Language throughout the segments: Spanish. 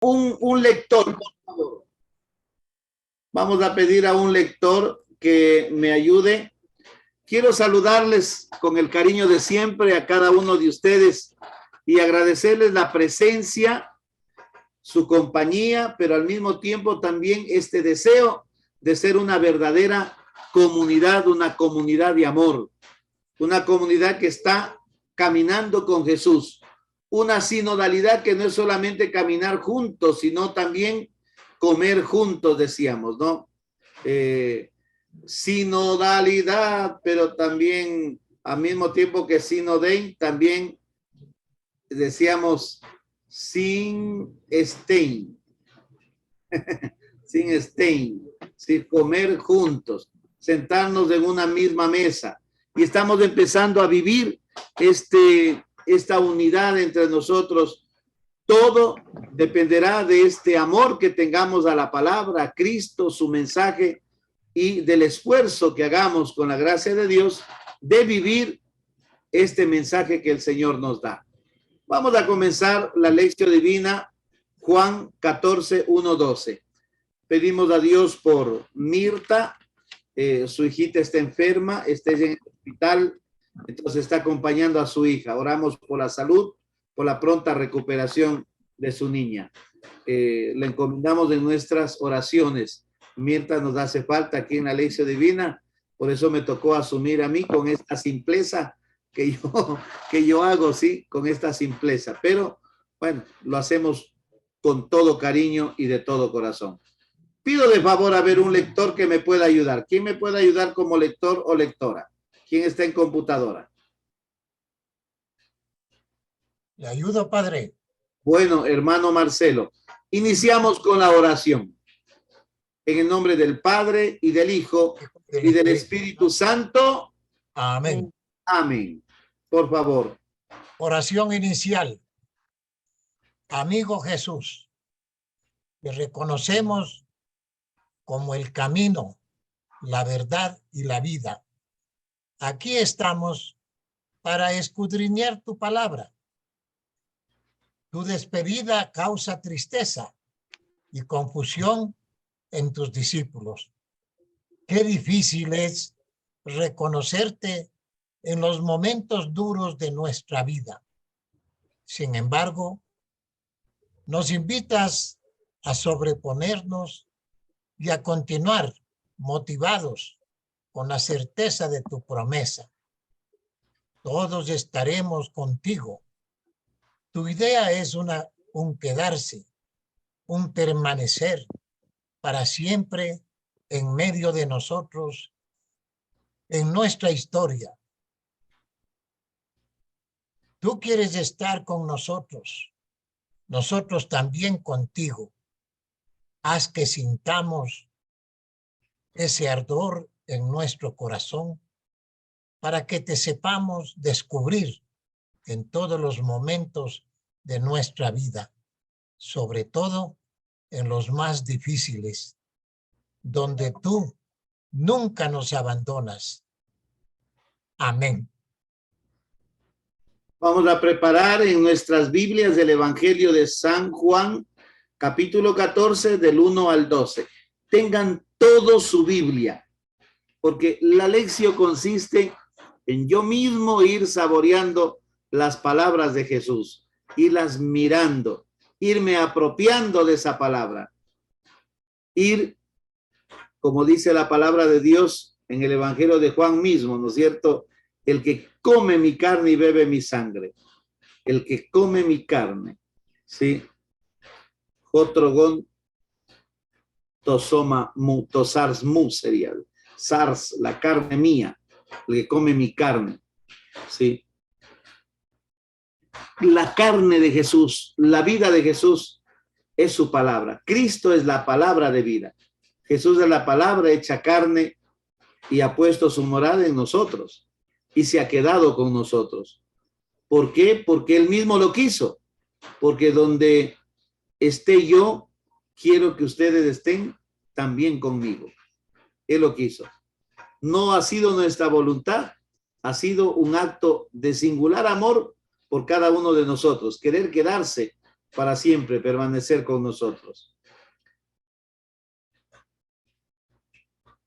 un lector, por favor. Vamos a pedir a un lector que me ayude. Quiero saludarles con el cariño de siempre a cada uno de ustedes y agradecerles la presencia, su compañía, pero al mismo tiempo también este deseo de ser una verdadera comunidad, una comunidad de amor, una comunidad que está caminando con Jesús, una sinodalidad que no es solamente caminar juntos, sino también comer juntos, decíamos, ¿no? Sinodalidad, pero también al mismo tiempo que sinodei, también decíamos sin stein, sin stein, sin comer juntos, sentarnos en una misma mesa. Y estamos empezando a vivir esta unidad entre nosotros. Todo dependerá de este amor que tengamos a la palabra, a Cristo, su mensaje, y del esfuerzo que hagamos con la gracia de Dios de vivir este mensaje que el Señor nos da. Vamos a comenzar la lección divina, Juan 14, 1, 12. Pedimos a Dios por Mirta, su hijita está enferma, está en el hospital, entonces está acompañando a su hija. Oramos por la salud, por la pronta recuperación de su niña. Le encomendamos en nuestras oraciones. Mirta nos hace falta aquí en la lección divina, por eso me tocó asumir a mí con esta simpleza que yo hago, sí, con esta simpleza, pero bueno, lo hacemos con todo cariño y de todo corazón. Pido de favor a ver un lector que me pueda ayudar. ¿Quién me puede ayudar como lector o lectora? ¿Quién está en computadora? Le ayudo, padre. Bueno, hermano Marcelo, iniciamos con la oración. En el nombre del Padre y del Hijo y del Espíritu Santo. Amén. Amén. Por favor. Oración inicial. Amigo Jesús, te reconocemos como el camino, la verdad y la vida. Aquí estamos para escudriñar tu palabra. Tu despedida causa tristeza y confusión en tus discípulos. Qué difícil es reconocerte en los momentos duros de nuestra vida. Sin embargo, nos invitas a sobreponernos y a continuar motivados con la certeza de tu promesa. Todos estaremos contigo. Tu idea es un quedarse, un permanecer para siempre en medio de nosotros, en nuestra historia. Tú quieres estar con nosotros, nosotros también contigo. Haz que sintamos ese ardor en nuestro corazón para que te sepamos descubrir en todos los momentos de nuestra vida, sobre todo en los más difíciles, donde tú nunca nos abandonas. Amén. Vamos a preparar en nuestras Biblias el Evangelio de San Juan, capítulo 14, del 1 al 12. Tengan todo su Biblia, porque la lección consiste en yo mismo ir saboreando las palabras de Jesús, irlas mirando, irme apropiando de esa palabra, ir, como dice la palabra de Dios en el Evangelio de Juan mismo, ¿no es cierto? El que come mi carne y bebe mi sangre, el que come mi carne, ¿sí? Jotrogon tosoma mu, tosars mu sería, sars, la carne mía, el que come mi carne, ¿sí? La carne de Jesús, la vida de Jesús es su palabra. Cristo es la palabra de vida. Jesús es la palabra hecha carne y ha puesto su morada en nosotros y se ha quedado con nosotros. ¿Por qué? Porque él mismo lo quiso. Porque donde esté yo, quiero que ustedes estén también conmigo. Él lo quiso. No ha sido nuestra voluntad, ha sido un acto de singular amor por cada uno de nosotros, querer quedarse para siempre permanecer con nosotros.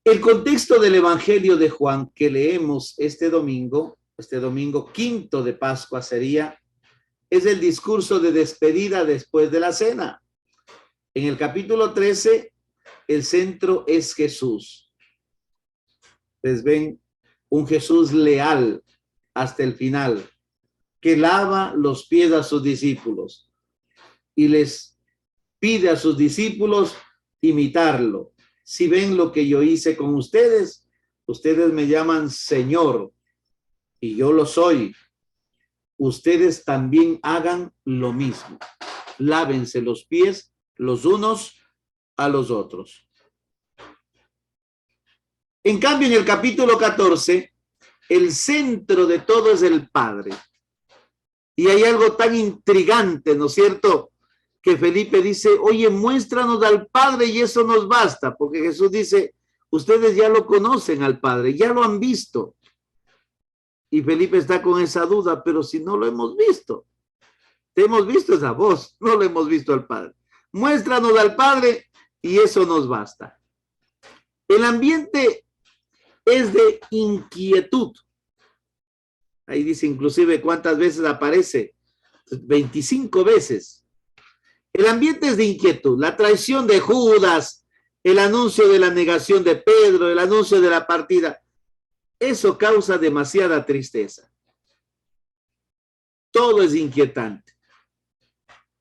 El contexto del Evangelio de Juan que leemos este domingo quinto de Pascua es el discurso de despedida después de la cena. En el capítulo 13, el centro es Jesús. Ustedes ven un Jesús leal hasta el final, que lava los pies a sus discípulos y les pide a sus discípulos imitarlo. Si ven lo que yo hice con ustedes, ustedes me llaman Señor y yo lo soy. Ustedes también hagan lo mismo. Lávense los pies los unos a los otros. En cambio, en el capítulo 14, el centro de todo es el Padre. Y hay algo tan intrigante, ¿no es cierto?, que Felipe dice, oye, muéstranos al Padre y eso nos basta, porque Jesús dice, ustedes ya lo conocen al Padre, ya lo han visto. Y Felipe está con esa duda, pero si no lo hemos visto, te hemos visto esa voz, no lo hemos visto al Padre. Muéstranos al Padre y eso nos basta. El ambiente es de inquietud. Ahí dice inclusive cuántas veces aparece, 25 veces. El ambiente es de inquietud, la traición de Judas, el anuncio de la negación de Pedro, el anuncio de la partida. Eso causa demasiada tristeza. Todo es inquietante.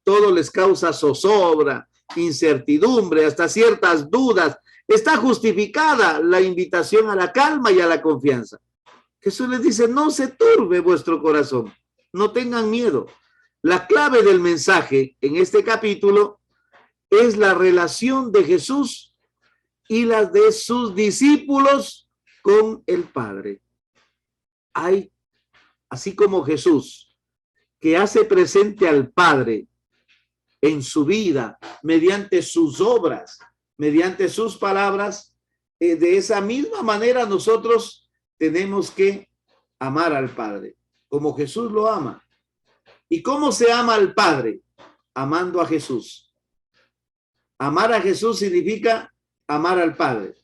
Todo les causa zozobra, incertidumbre, hasta ciertas dudas. Está justificada la invitación a la calma y a la confianza. Jesús les dice, no se turbe vuestro corazón, no tengan miedo. La clave del mensaje en este capítulo es la relación de Jesús y la de sus discípulos con el Padre. Hay, así como Jesús, que hace presente al Padre en su vida, mediante sus obras, mediante sus palabras, de esa misma manera nosotros tenemos que amar al Padre, como Jesús lo ama. ¿Y cómo se ama al Padre? Amando a Jesús. Amar a Jesús significa amar al Padre,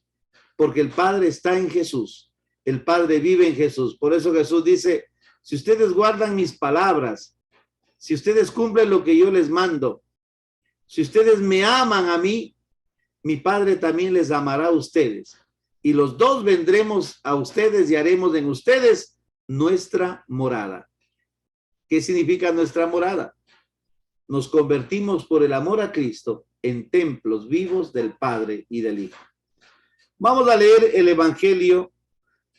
porque el Padre está en Jesús. El Padre vive en Jesús. Por eso Jesús dice, si ustedes guardan mis palabras, si ustedes cumplen lo que yo les mando, si ustedes me aman a mí, mi Padre también les amará a ustedes. Y los dos vendremos a ustedes y haremos en ustedes nuestra morada. ¿Qué significa nuestra morada? Nos convertimos por el amor a Cristo en templos vivos del Padre y del Hijo. Vamos a leer el Evangelio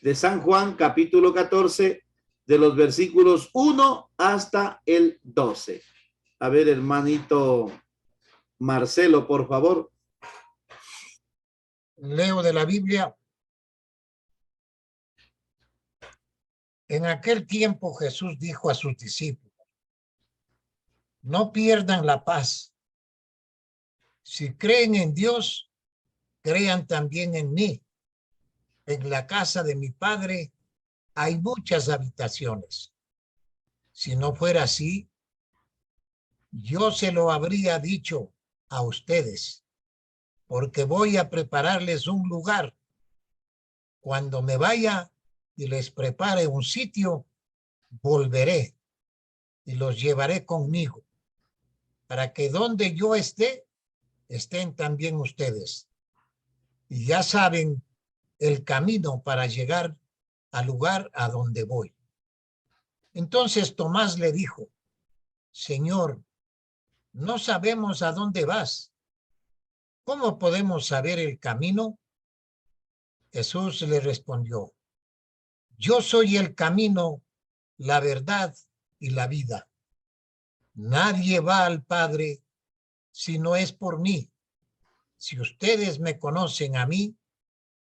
de San Juan, capítulo 14, de los versículos 1 hasta el 12. A ver, hermanito Marcelo, por favor. Leo de la Biblia. En aquel tiempo Jesús dijo a sus discípulos, no pierdan la paz. Si creen en Dios, crean también en mí. En la casa de mi Padre hay muchas habitaciones. Si no fuera así, yo se lo habría dicho a ustedes, porque voy a prepararles un lugar. Cuando me vaya y les prepare un sitio, volveré y los llevaré conmigo, para que donde yo esté, estén también ustedes. Y ya saben el camino para llegar al lugar a donde voy. Entonces Tomás le dijo, Señor, no sabemos a dónde vas. ¿Cómo podemos saber el camino? Jesús le respondió, yo soy el camino, la verdad y la vida. Nadie va al Padre si no es por mí. Si ustedes me conocen a mí,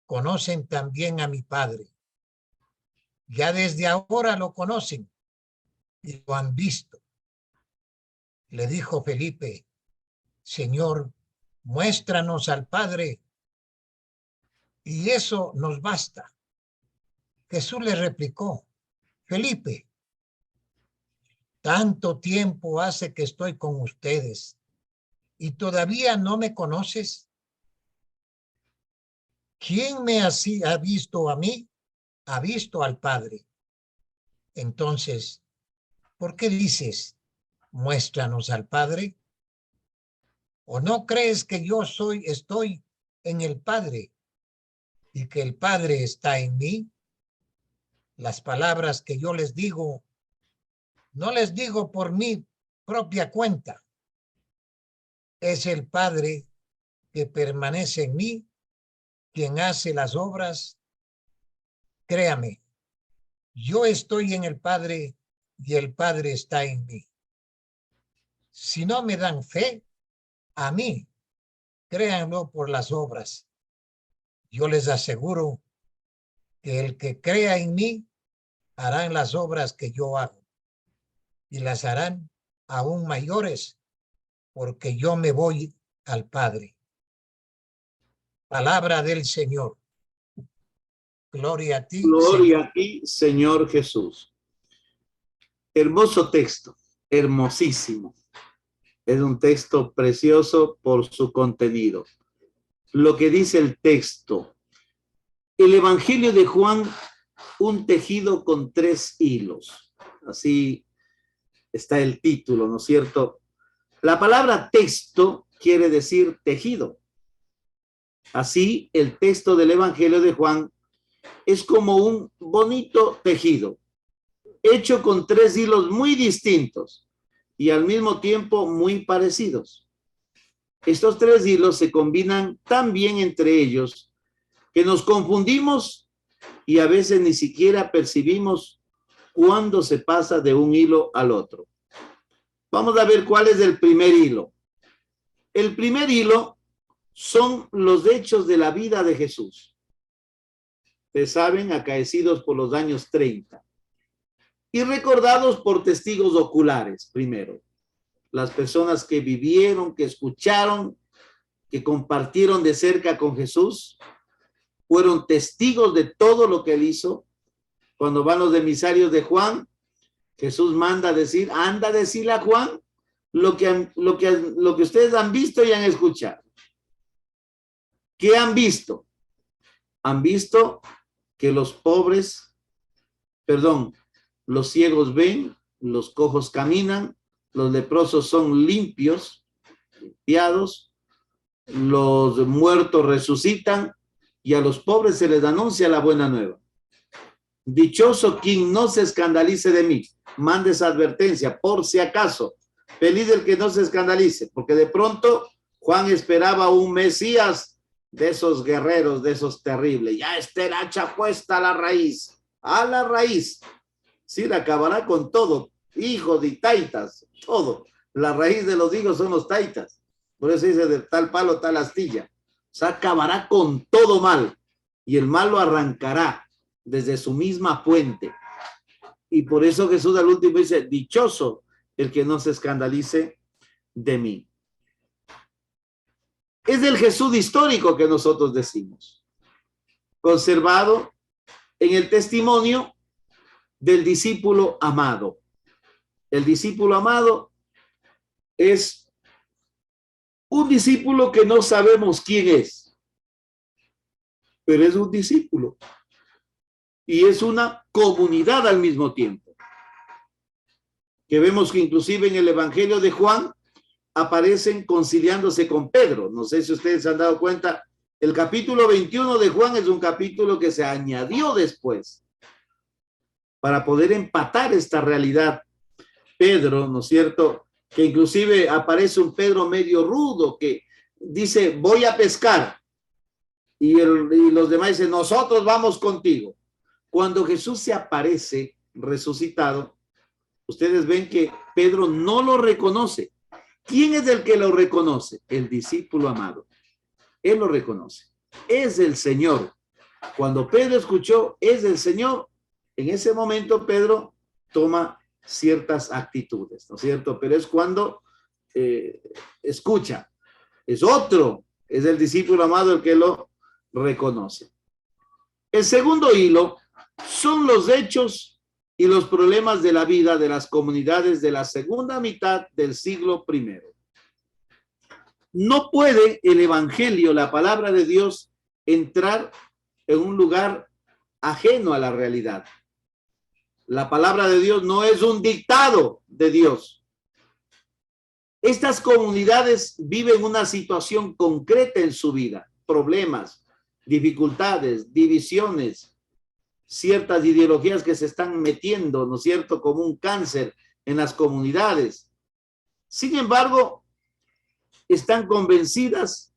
conocen también a mi Padre. Ya desde ahora lo conocen y lo han visto. Le dijo Felipe, Señor, muéstranos al Padre y eso nos basta. Jesús le replicó, Felipe, Tanto tiempo hace que estoy con ustedes y todavía no me conoces. ¿Quién me ha visto a mí? Ha visto al Padre. Entonces, ¿por qué dices, muéstranos al Padre? ¿O no crees que estoy en el Padre y que el Padre está en mí? Las palabras que yo les digo, no les digo por mi propia cuenta. Es el Padre que permanece en mí, quien hace las obras. Créame, yo estoy en el Padre y el Padre está en mí. Si no me dan fe, a mí, créanlo por las obras. Yo les aseguro que el que crea en mí harán las obras que yo hago y las harán aún mayores porque yo me voy al Padre. Palabra del Señor. Gloria a ti, Gloria Señor. a ti, Señor Jesús. Hermoso texto, hermosísimo. Es un texto precioso por su contenido. Lo que dice el texto. El Evangelio de Juan, un tejido con 3 hilos. Así está el título, ¿no es cierto? La palabra texto quiere decir tejido. Así, el texto del Evangelio de Juan es como un bonito tejido, hecho con 3 hilos muy distintos y al mismo tiempo muy parecidos. Estos 3 hilos se combinan tan bien entre ellos que nos confundimos y a veces ni siquiera percibimos cuándo se pasa de un hilo al otro. Vamos a ver cuál es el primer hilo. El primer hilo son los hechos de la vida de Jesús. Ustedes saben, acaecidos por los años 30 y recordados por testigos oculares primero. Las personas que vivieron, que escucharon, que compartieron de cerca con Jesús, fueron testigos de todo lo que él hizo. Cuando van los emisarios de Juan, Jesús manda a decir, anda a decirle a Juan lo que ustedes han visto y han escuchado. ¿Qué han visto? Han visto que los ciegos ven, los cojos caminan, los leprosos son limpiados, los muertos resucitan y a los pobres se les anuncia la buena nueva. Dichoso quien no se escandalice de mí. Mande esa advertencia, por si acaso. Feliz el que no se escandalice, porque de pronto Juan esperaba un Mesías de esos guerreros, de esos terribles. Ya está el hacha puesta a la raíz. A la raíz. Sí, la acabará con todo. Hijos y taitas, todo. La raíz de los hijos son los taitas. Por eso dice de tal palo, tal astilla. O sea, acabará con todo mal. Y el mal lo arrancará desde su misma fuente. Y por eso Jesús al último dice, dichoso el que no se escandalice de mí. Es el Jesús histórico que nosotros decimos, conservado en el testimonio del discípulo amado. El discípulo amado es un discípulo que no sabemos quién es, pero es un discípulo y es una comunidad al mismo tiempo. Que vemos que inclusive en el Evangelio de Juan aparecen conciliándose con Pedro. No sé si ustedes se han dado cuenta, el capítulo 21 de Juan es un capítulo que se añadió después para poder empatar esta realidad. Pedro, ¿no es cierto? Que inclusive aparece un Pedro medio rudo que dice, voy a pescar. Y los demás dicen, nosotros vamos contigo. Cuando Jesús se aparece resucitado, ustedes ven que Pedro no lo reconoce. ¿Quién es el que lo reconoce? El discípulo amado. Él lo reconoce. Es el Señor. Cuando Pedro escuchó, es el Señor, en ese momento Pedro toma ciertas actitudes, ¿no es cierto? Pero es cuando escucha. Es otro, es el discípulo amado el que lo reconoce. El segundo hilo son los hechos y los problemas de la vida de las comunidades de la segunda mitad del siglo I. No puede el evangelio, la palabra de Dios, entrar en un lugar ajeno a la realidad. La palabra de Dios no es un dictado de Dios. Estas comunidades viven una situación concreta en su vida, problemas, dificultades, divisiones, ciertas ideologías que se están metiendo, ¿no es cierto?, como un cáncer en las comunidades. Sin embargo, están convencidas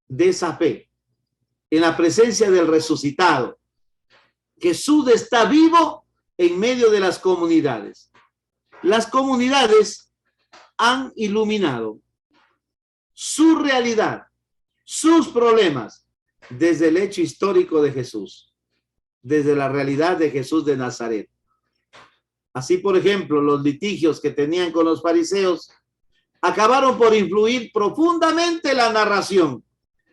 de esa fe, en la presencia del resucitado. Jesús está vivo en medio de las comunidades. Las comunidades han iluminado su realidad, sus problemas, desde el hecho histórico de Jesús, desde la realidad de Jesús de Nazaret. Así, por ejemplo, los litigios que tenían con los fariseos acabaron por influir profundamente la narración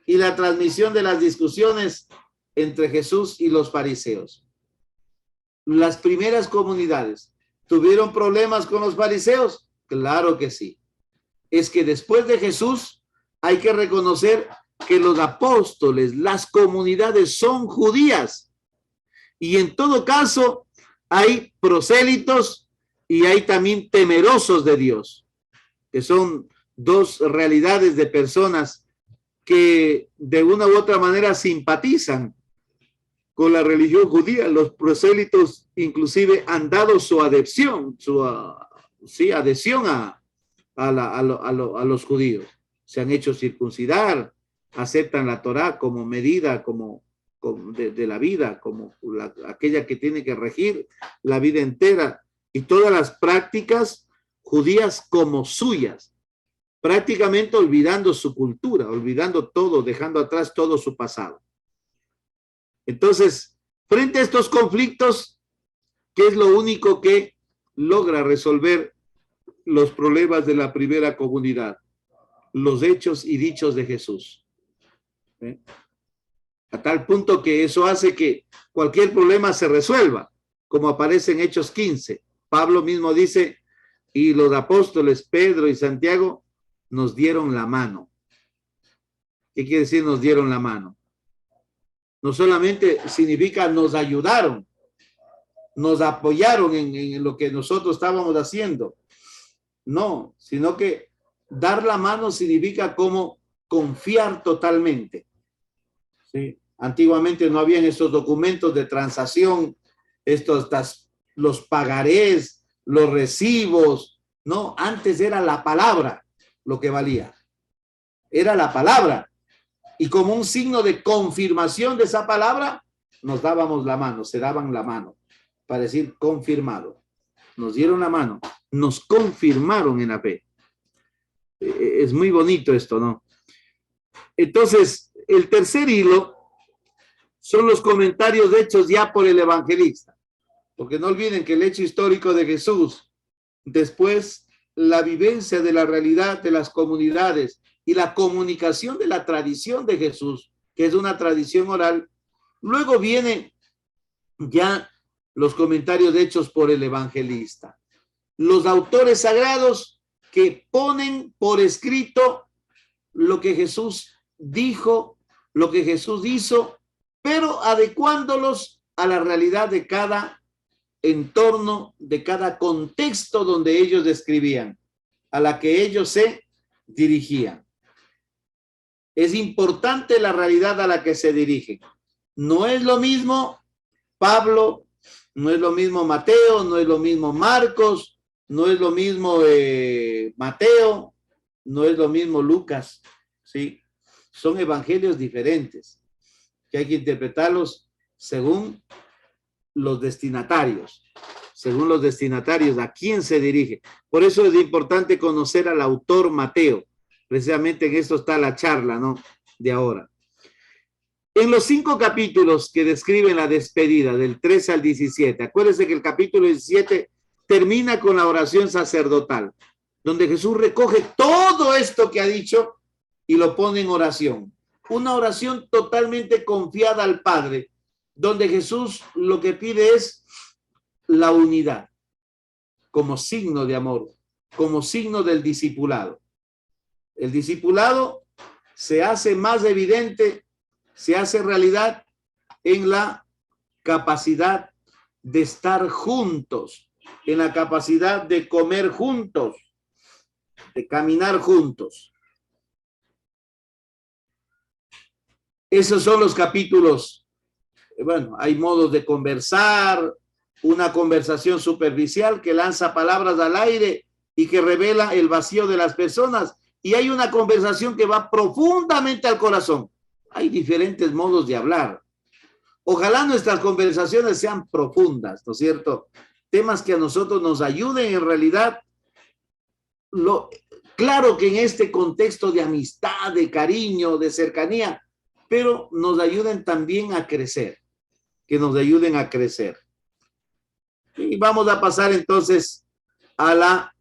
y la transmisión de las discusiones entre Jesús y los fariseos. Las primeras comunidades tuvieron problemas con los fariseos. Claro que sí. Es que después de Jesús hay que reconocer que los apóstoles, las comunidades son judías. Y en todo caso hay prosélitos y hay también temerosos de Dios, que son dos realidades de personas que de una u otra manera simpatizan con la religión judía. Los prosélitos inclusive han dado su adhesión, adhesión a los judíos. Se han hecho circuncidar, aceptan la Torá como medida de la vida, como aquella que tiene que regir la vida entera, y todas las prácticas judías como suyas, prácticamente olvidando su cultura, olvidando todo, dejando atrás todo su pasado. Entonces, frente a estos conflictos, ¿qué es lo único que logra resolver los problemas de la primera comunidad? Los hechos y dichos de Jesús. A tal punto que eso hace que cualquier problema se resuelva, como aparece en Hechos 15. Pablo mismo dice, y los apóstoles Pedro y Santiago nos dieron la mano. ¿Qué quiere decir nos dieron la mano? No solamente significa nos ayudaron, nos apoyaron en lo que nosotros estábamos haciendo. No, sino que dar la mano significa como confiar totalmente. ¿Sí? Antiguamente no habían estos documentos de transacción, los pagarés, los recibos. No, antes era la palabra lo que valía. Era la palabra. Y como un signo de confirmación de esa palabra, nos dábamos la mano, se daban la mano, para decir confirmado. Nos dieron la mano, nos confirmaron en la fe. Es muy bonito esto, ¿no? Entonces, el tercer hilo son los comentarios hechos ya por el evangelista. Porque no olviden que el hecho histórico de Jesús, después la vivencia de la realidad de las comunidades y la comunicación de la tradición de Jesús, que es una tradición oral, luego vienen ya los comentarios hechos por el evangelista. Los autores sagrados que ponen por escrito lo que Jesús dijo, lo que Jesús hizo, pero adecuándolos a la realidad de cada entorno, de cada contexto donde ellos describían, a la que ellos se dirigían. Es importante la realidad a la que se dirigen. No es lo mismo Pablo, no es lo mismo Mateo, no es lo mismo Marcos, no es lo mismo Mateo, no es lo mismo Lucas, ¿sí? Son evangelios diferentes, que hay que interpretarlos según los destinatarios, a quién se dirige. Por eso es importante conocer al autor Mateo. Precisamente en esto está la charla, ¿no?, de ahora. En los 5 capítulos que describen la despedida, del 13 al 17, acuérdense que el capítulo 17 termina con la oración sacerdotal, donde Jesús recoge todo esto que ha dicho y lo pone en oración. Una oración totalmente confiada al Padre, donde Jesús lo que pide es la unidad como signo de amor, como signo del discipulado. El discipulado se hace más evidente, se hace realidad en la capacidad de estar juntos, en la capacidad de comer juntos, de caminar juntos. Esos son los capítulos. Bueno, hay modos de conversar, una conversación superficial que lanza palabras al aire y que revela el vacío de las personas. Y hay una conversación que va profundamente al corazón. Hay diferentes modos de hablar. Ojalá nuestras conversaciones sean profundas, ¿no es cierto? Temas que a nosotros nos ayuden en realidad. Claro que en este contexto de amistad, de cariño, de cercanía, pero nos ayuden también a crecer, que nos ayuden a crecer. Y vamos a pasar entonces a la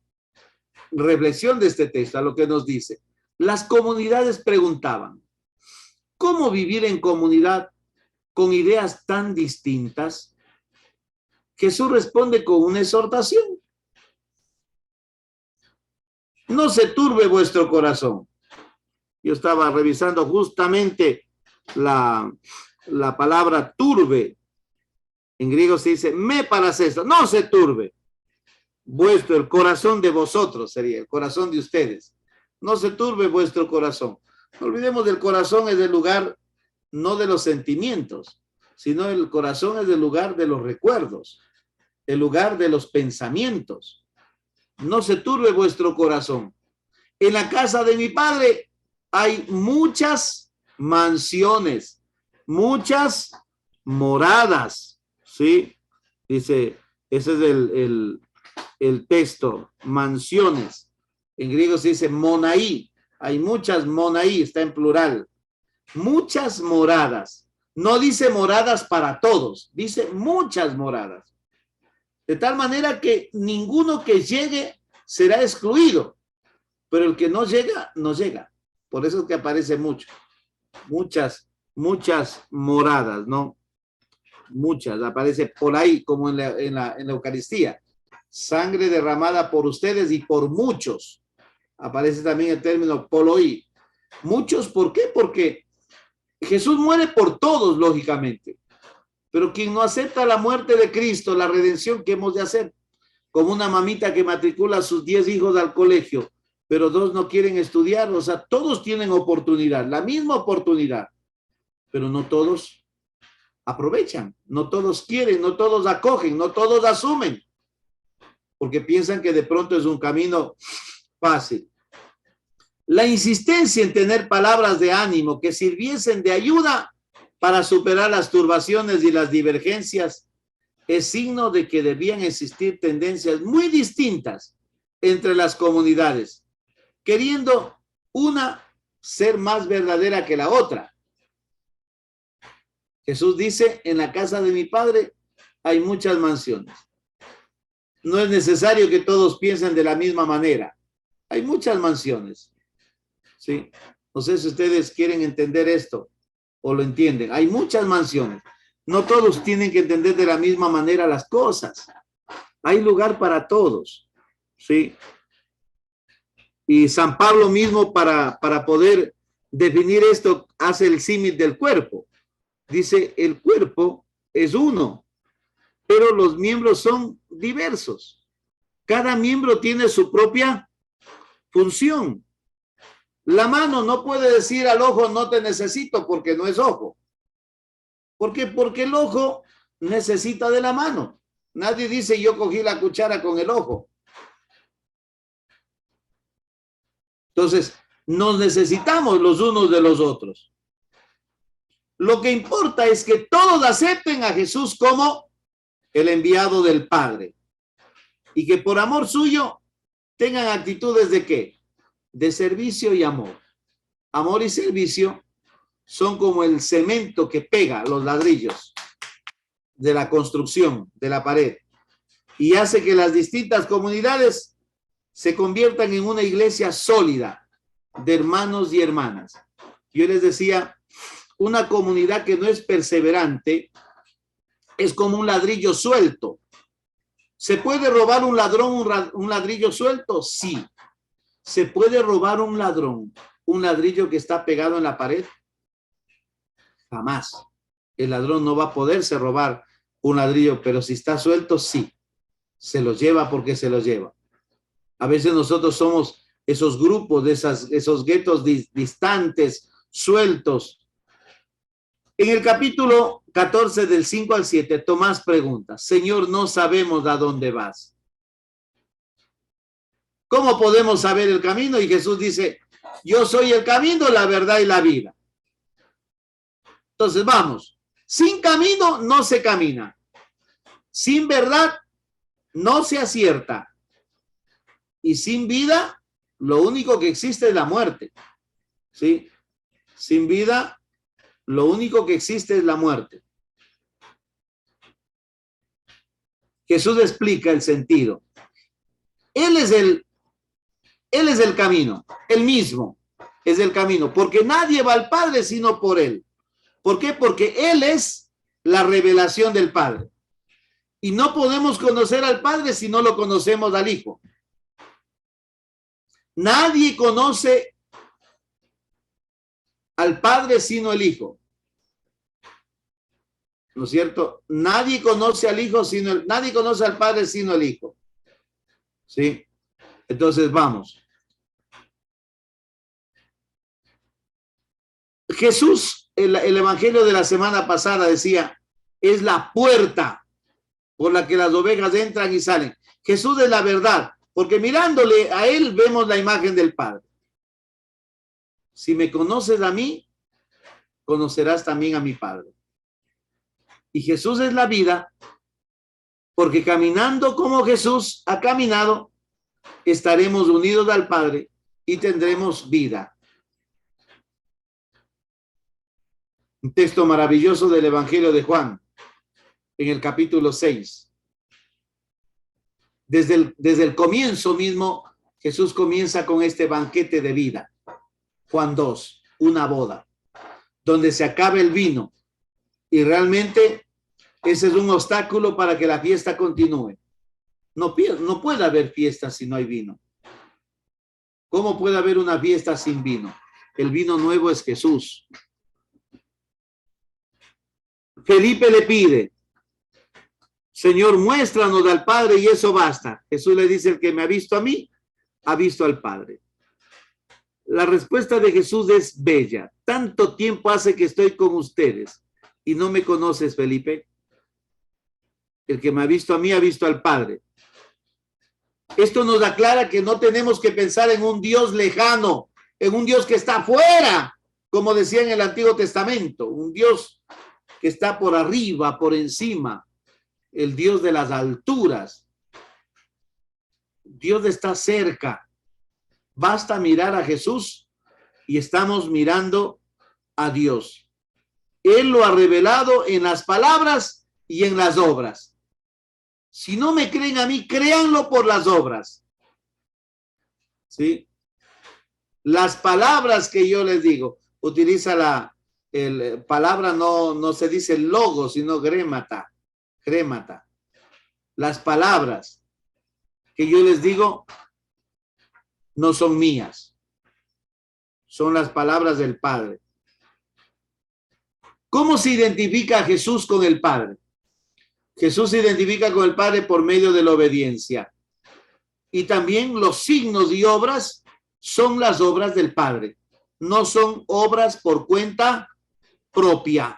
reflexión de este texto, a lo que nos dice. Las comunidades preguntaban, ¿cómo vivir en comunidad con ideas tan distintas? Jesús responde con una exhortación. No se turbe vuestro corazón. Yo estaba revisando justamente la palabra turbe. En griego se dice me paracesto. No se turbe. El corazón de vosotros sería, el corazón de ustedes. No se turbe vuestro corazón. No olvidemos del corazón, es el lugar no de los sentimientos, sino el corazón es el lugar de los recuerdos, el lugar de los pensamientos. No se turbe vuestro corazón. En la casa de mi Padre hay muchas mansiones, muchas moradas, ¿sí? Dice, ese es el texto, mansiones. En griego se dice monaí. Hay muchas monaí, está en plural. Muchas moradas. No dice moradas para todos, dice muchas moradas. De tal manera que ninguno que llegue será excluido. Pero el que no llega, no llega. Por eso es que aparece mucho. Muchas moradas, ¿no? Muchas. Aparece por ahí, como en la Eucaristía. Sangre derramada por ustedes y por muchos. Aparece también el término poloí. Muchos, ¿por qué? Porque Jesús muere por todos, lógicamente. Pero quien no acepta la muerte de Cristo, la redención que hemos de hacer, como una mamita que matricula a sus 10 hijos al colegio, pero 2 no quieren estudiar, o sea, todos tienen oportunidad, la misma oportunidad, pero no todos aprovechan, no todos quieren, no todos acogen, no todos asumen, porque piensan que de pronto es un camino fácil. La insistencia en tener palabras de ánimo que sirviesen de ayuda para superar las turbaciones y las divergencias es signo de que debían existir tendencias muy distintas entre las comunidades, queriendo una ser más verdadera que la otra. Jesús dice, en la casa de mi Padre hay muchas mansiones. No es necesario que todos piensen de la misma manera. Hay muchas mansiones. ¿Sí? No sé si ustedes quieren entender esto o lo entienden. Hay muchas mansiones. No todos tienen que entender de la misma manera las cosas. Hay lugar para todos. ¿Sí? Y San Pablo mismo para poder definir esto hace el símil del cuerpo. Dice, el cuerpo es uno, pero los miembros son diversos. Cada miembro tiene su propia función. La mano no puede decir al ojo no te necesito porque no es ojo. ¿Por qué? Porque el ojo necesita de la mano. Nadie dice yo cogí la cuchara con el ojo. Entonces, nos necesitamos los unos de los otros. Lo que importa es que todos acepten a Jesús como el enviado del Padre y que por amor suyo tengan actitudes de ¿qué? De servicio y amor. Amor y servicio son como el cemento que pega los ladrillos de la construcción de la pared y hace que las distintas comunidades se conviertan en una iglesia sólida de hermanos y hermanas. Yo les decía, una comunidad que no es perseverante es como un ladrillo suelto ¿Se puede robar un ladrón un ladrillo suelto? Sí. ¿Se puede robar un ladrón un ladrillo que está pegado en la pared? Jamás. El ladrón no va a poderse robar un ladrillo, pero si está suelto, sí. Se los lleva porque se los lleva. A veces nosotros somos esos grupos, de esos guetos distantes, sueltos. En el capítulo 14 del 5 al 7, Tomás pregunta, Señor, no sabemos a dónde vas. ¿Cómo podemos saber el camino? Y Jesús dice, yo soy el camino, la verdad y la vida. Entonces vamos, sin camino no se camina. Sin verdad no se acierta. Y sin vida, lo único que existe es la muerte. ¿Sí? Sin vida, lo único que existe es la muerte. Jesús explica el sentido. Él es el camino, él mismo es el camino, porque nadie va al Padre sino por él. ¿Por qué? Porque él es la revelación del Padre. Y no podemos conocer al Padre si no lo conocemos al Hijo. Nadie conoce al Padre sino el Hijo. ¿No es cierto? Nadie conoce al Hijo nadie conoce al Padre sino el Hijo. ¿Sí? Entonces vamos. Jesús, el evangelio de la semana pasada decía, es la puerta por la que las ovejas entran y salen. Jesús es la verdad, porque mirándole a él vemos la imagen del Padre. Si me conoces a mí, conocerás también a mi Padre. Y Jesús es la vida, porque caminando como Jesús ha caminado, estaremos unidos al Padre y tendremos vida. Un texto maravilloso del Evangelio de Juan, en el capítulo 6. Desde el comienzo mismo, Jesús comienza con este banquete de vida. Juan 2, una boda, donde se acaba el vino. Y realmente ese es un obstáculo para que la fiesta continúe. No puede haber fiesta si no hay vino. ¿Cómo puede haber una fiesta sin vino? El vino nuevo es Jesús. Felipe le pide, Señor, muéstranos al Padre y eso basta. Jesús le dice, el que me ha visto a mí, ha visto al Padre. La respuesta de Jesús es bella. Tanto tiempo hace que estoy con ustedes y no me conoces, Felipe. El que me ha visto a mí, ha visto al Padre. Esto nos aclara que no tenemos que pensar en un Dios lejano, en un Dios que está afuera, como decía en el Antiguo Testamento, un Dios que está por arriba, por encima, el Dios de las alturas. Dios está cerca. Basta mirar a Jesús y estamos mirando a Dios. Él lo ha revelado en las palabras y en las obras. Si no me creen a mí, créanlo por las obras. ¿Sí? Las palabras que yo les digo, utiliza la palabra, no se dice logo, sino grémata. Las palabras que yo les digo no son mías, son las palabras del Padre. ¿Cómo se identifica a Jesús con el Padre? Jesús se identifica con el Padre por medio de la obediencia. Y también los signos y obras son las obras del Padre. No son obras por cuenta propia.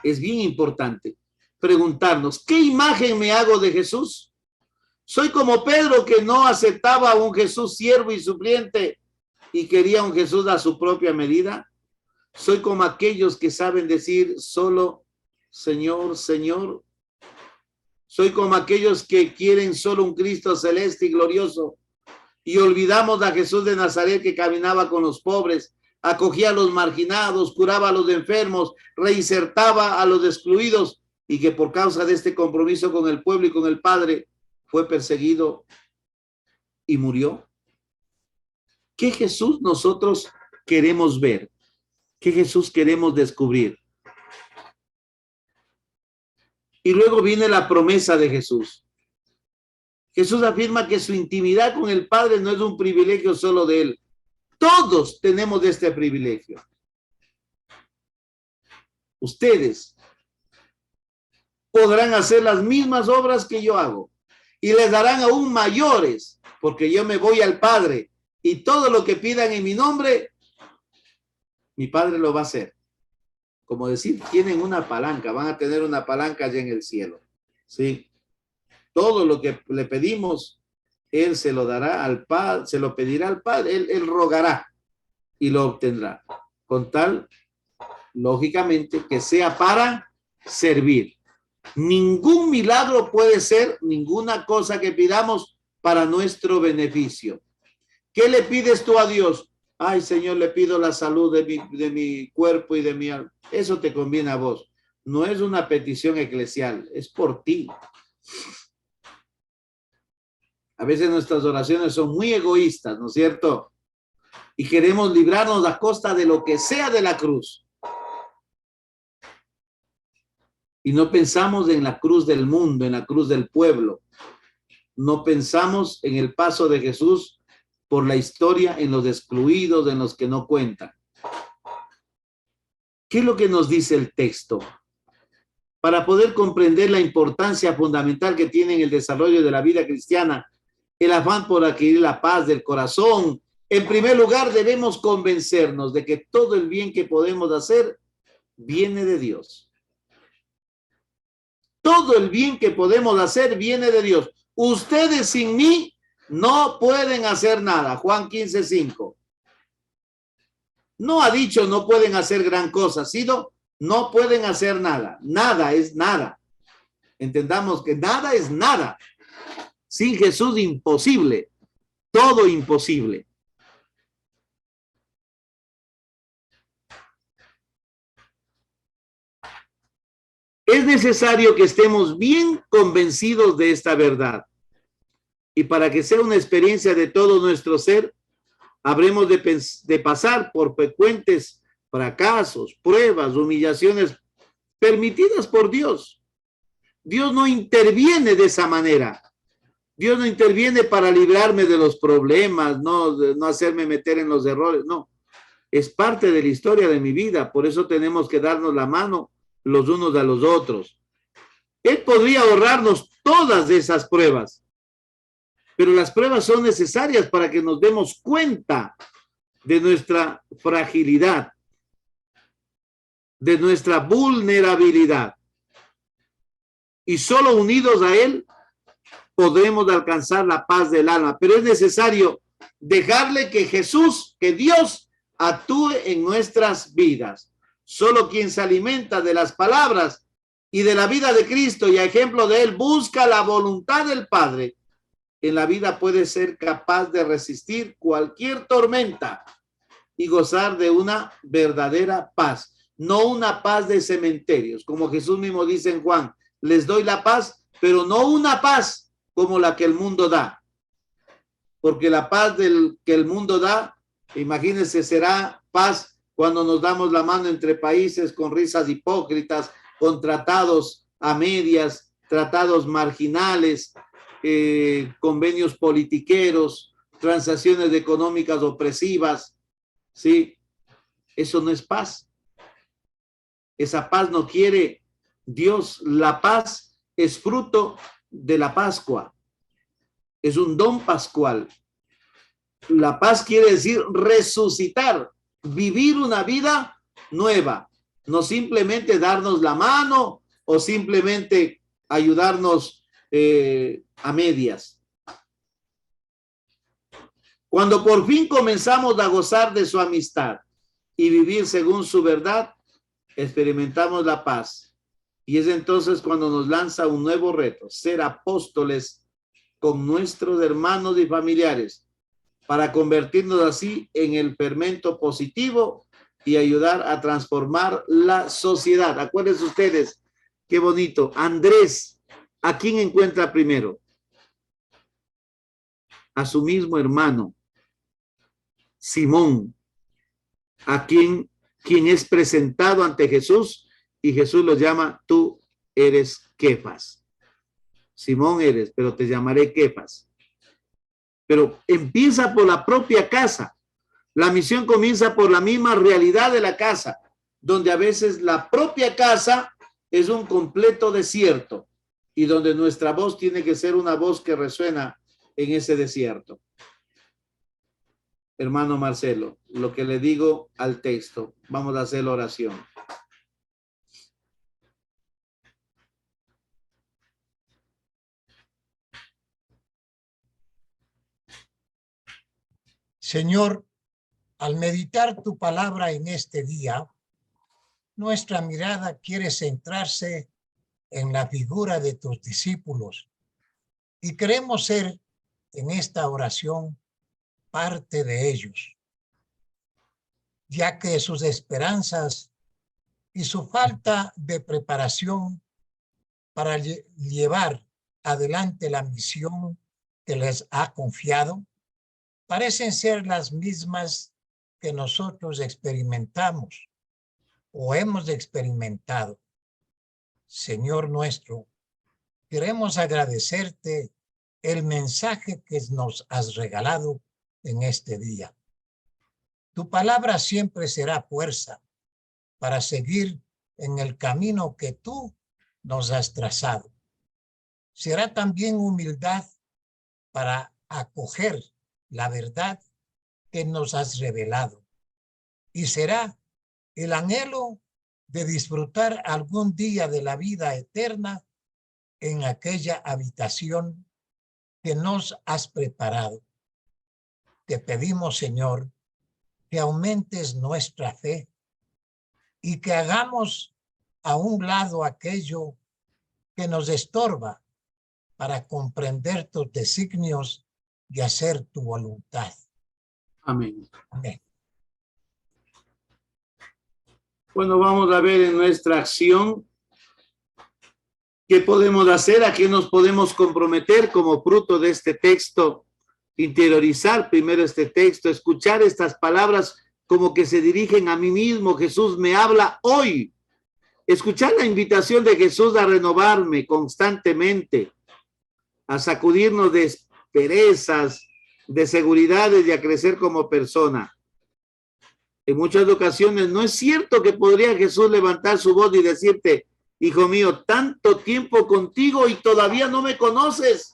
Es bien importante preguntarnos, ¿qué imagen me hago de Jesús? Soy como Pedro, que no aceptaba a un Jesús siervo y supliente y quería un Jesús a su propia medida. Soy como aquellos que saben decir solo Señor, Señor. Soy como aquellos que quieren solo un Cristo celeste y glorioso y olvidamos a Jesús de Nazaret, que caminaba con los pobres, acogía a los marginados, curaba a los enfermos, reinsertaba a los excluidos y que por causa de este compromiso con el pueblo y con el Padre fue perseguido y murió. ¿Qué Jesús nosotros queremos ver? ¿Qué Jesús queremos descubrir? Y luego viene la promesa de Jesús. Jesús afirma que su intimidad con el Padre no es un privilegio solo de él. Todos tenemos este privilegio. Ustedes podrán hacer las mismas obras que yo hago y les darán aún mayores, porque yo me voy al Padre y todo lo que pidan en mi nombre, mi Padre lo va a hacer. Como decir, tienen una palanca, van a tener una palanca allá en el cielo. ¿Sí? Todo lo que le pedimos, Él se lo dará al Padre, se lo pedirá al Padre, Él rogará y lo obtendrá. Con tal, lógicamente, que sea para servir. Ningún milagro puede ser ninguna cosa que pidamos para nuestro beneficio. ¿Qué le pides tú a Dios? Ay, Señor, le pido la salud de mi cuerpo y de mi alma. Eso te conviene a vos. No es una petición eclesial, es por ti. A veces nuestras oraciones son muy egoístas, ¿no es cierto? Y queremos librarnos a costa de lo que sea de la cruz. Y no pensamos en la cruz del mundo, en la cruz del pueblo. No pensamos en el paso de Jesús por la historia, en los excluidos, en los que no cuentan. ¿Qué es lo que nos dice el texto? Para poder comprender la importancia fundamental que tiene en el desarrollo de la vida cristiana, el afán por adquirir la paz del corazón, en primer lugar debemos convencernos de que todo el bien que podemos hacer viene de Dios. Todo el bien que podemos hacer viene de Dios. Ustedes sin mí no pueden hacer nada. Juan 15:5. No ha dicho no pueden hacer gran cosa, ha sido no pueden hacer nada. Nada es nada. Entendamos que nada es nada. Sin Jesús imposible. Todo imposible. Es necesario que estemos bien convencidos de esta verdad. Y para que sea una experiencia de todo nuestro ser, habremos de pasar por frecuentes fracasos, pruebas, humillaciones permitidas por Dios. Dios no interviene de esa manera. Dios no interviene para librarme de los problemas, no hacerme meter en los errores, no. Es parte de la historia de mi vida, por eso tenemos que darnos la mano los unos a los otros. Él podría ahorrarnos todas esas pruebas, pero las pruebas son necesarias para que nos demos cuenta de nuestra fragilidad, de nuestra vulnerabilidad. Y solo unidos a Él podremos alcanzar la paz del alma. Pero es necesario dejarle que Jesús, que Dios actúe en nuestras vidas. Solo quien se alimenta de las palabras y de la vida de Cristo y a ejemplo de Él busca la voluntad del Padre, en la vida puede ser capaz de resistir cualquier tormenta y gozar de una verdadera paz, no una paz de cementerios, como Jesús mismo dice en Juan, les doy la paz, pero no una paz como la que el mundo da, porque la paz que el mundo da, imagínense, será paz cuando nos damos la mano entre países con risas hipócritas, con tratados a medias, tratados marginales, convenios politiqueros, transacciones económicas opresivas, ¿sí? Eso no es paz. Esa paz no quiere Dios. La paz es fruto de la Pascua. Es un don pascual. La paz quiere decir resucitar, vivir una vida nueva, no simplemente darnos la mano o simplemente ayudarnos a medias. Cuando por fin comenzamos a gozar de su amistad y vivir según su verdad, experimentamos la paz. Y es entonces cuando nos lanza un nuevo reto, ser apóstoles con nuestros hermanos y familiares, para convertirnos así en el fermento positivo y ayudar a transformar la sociedad. Acuérdense ustedes, qué bonito. Andrés, ¿a quién encuentra primero? A su mismo hermano, Simón, a quien es presentado ante Jesús y Jesús lo llama tu eres Kefas. Simón eres, pero te llamaré Kefas. Pero empieza por la propia casa. La misión comienza por la misma realidad de la casa, donde a veces la propia casa es un completo desierto y donde nuestra voz tiene que ser una voz que resuena en ese desierto. Hermano Marcelo, lo que le digo al texto, vamos a hacer la oración. Señor, al meditar tu palabra en este día, nuestra mirada quiere centrarse en la figura de tus discípulos y queremos ser en esta oración parte de ellos, ya que sus esperanzas y su falta de preparación para llevar adelante la misión que les ha confiado parecen ser las mismas que nosotros experimentamos o hemos experimentado. Señor nuestro, queremos agradecerte el mensaje que nos has regalado en este día. Tu palabra siempre será fuerza para seguir en el camino que tú nos has trazado. Será también humildad para acoger la verdad que nos has revelado. Y será el anhelo de disfrutar algún día de la vida eterna en aquella habitación que nos has preparado. Te pedimos, Señor, que aumentes nuestra fe y que hagamos a un lado aquello que nos estorba para comprender tus designios y hacer tu voluntad. Amén. Amén. Bueno, vamos a ver en nuestra acción qué podemos hacer, a qué nos podemos comprometer como fruto de este texto. Interiorizar primero este texto, escuchar estas palabras como que se dirigen a mí mismo. Jesús me habla hoy. Escuchar la invitación de Jesús a renovarme constantemente, a sacudirnos de perezas, de seguridades y a crecer como persona. En muchas ocasiones no es cierto que podría Jesús levantar su voz y decirte: hijo mío, tanto tiempo contigo y todavía no me conoces.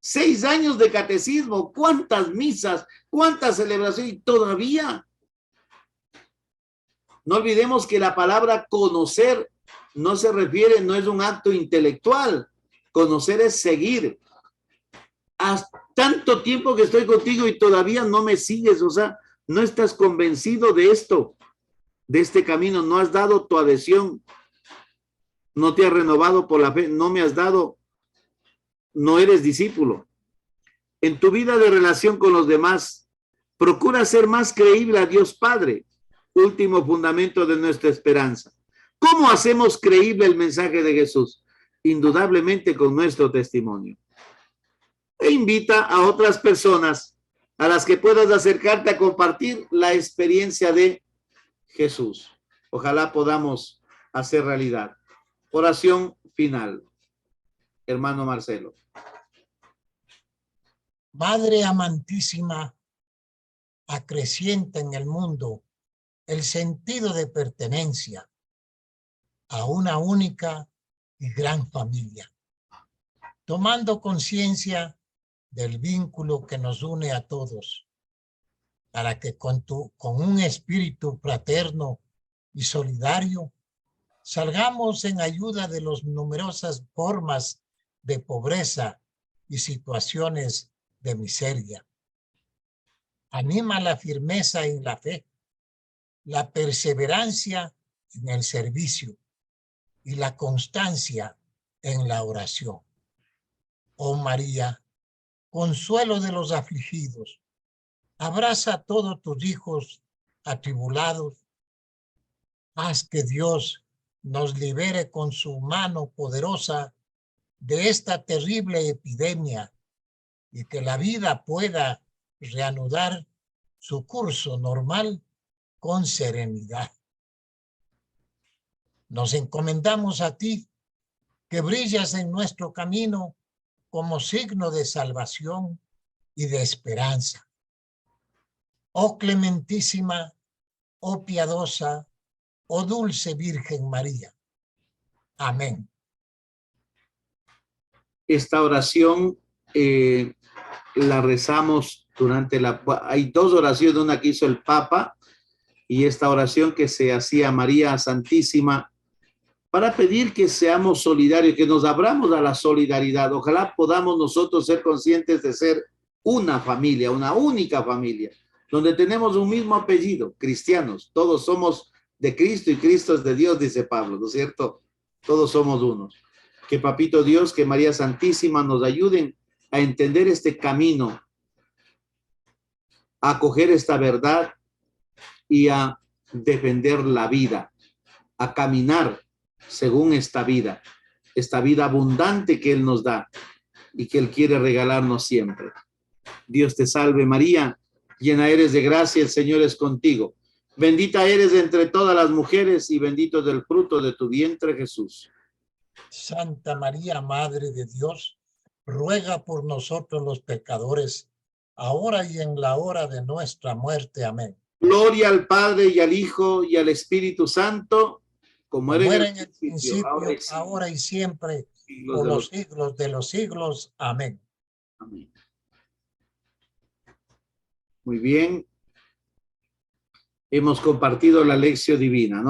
6 años de catecismo, cuántas misas, cuántas celebraciones y todavía. No olvidemos que la palabra conocer no se refiere, no es un acto intelectual. Conocer es seguir. Haz tanto tiempo que estoy contigo y todavía no me sigues, o sea, no estás convencido de esto, de este camino, no has dado tu adhesión, no te has renovado por la fe, no me has dado, no eres discípulo. En tu vida de relación con los demás, procura ser más creíble a Dios Padre, último fundamento de nuestra esperanza. ¿Cómo hacemos creíble el mensaje de Jesús? Indudablemente con nuestro testimonio. E invita a otras personas a las que puedas acercarte a compartir la experiencia de Jesús. Ojalá podamos hacer realidad. Oración final. Hermano Marcelo. Madre amantísima, acrecienta en el mundo el sentido de pertenencia a una única y gran familia, tomando conciencia del vínculo que nos une a todos, para que con un espíritu fraterno y solidario salgamos en ayuda de las numerosas formas de pobreza y situaciones de miseria. Anima la firmeza en la fe, la perseverancia en el servicio y la constancia en la oración. Oh María, consuelo de los afligidos, abraza a todos tus hijos atribulados. Haz que Dios nos libere con su mano poderosa de esta terrible epidemia y que la vida pueda reanudar su curso normal con serenidad. Nos encomendamos a ti que brillas en nuestro camino como signo de salvación y de esperanza. Oh clementísima, oh piadosa, oh dulce Virgen María. Amén. Esta oración la rezamos durante hay dos oraciones, una que hizo el Papa y esta oración que se hacía María Santísima para pedir que seamos solidarios, que nos abramos a la solidaridad. Ojalá podamos nosotros ser conscientes de ser una familia, una única familia, donde tenemos un mismo apellido, cristianos. Todos somos de Cristo y Cristo es de Dios, dice Pablo, ¿no es cierto? Todos somos unos. Que Papito Dios, que María Santísima nos ayuden a entender este camino, a acoger esta verdad y a defender la vida, a caminar según esta vida abundante que Él nos da y que Él quiere regalarnos siempre. Dios te salve María, llena eres de gracia, el Señor es contigo. Bendita eres entre todas las mujeres y bendito es el fruto de tu vientre, Jesús. Santa María, Madre de Dios, ruega por nosotros los pecadores, ahora y en la hora de nuestra muerte. Amén. Gloria al Padre y al Hijo y al Espíritu Santo, como era en el principio, ahora y siempre, por los siglos de los siglos. Amén. Amén. Muy bien. Hemos compartido la lección divina, ¿no?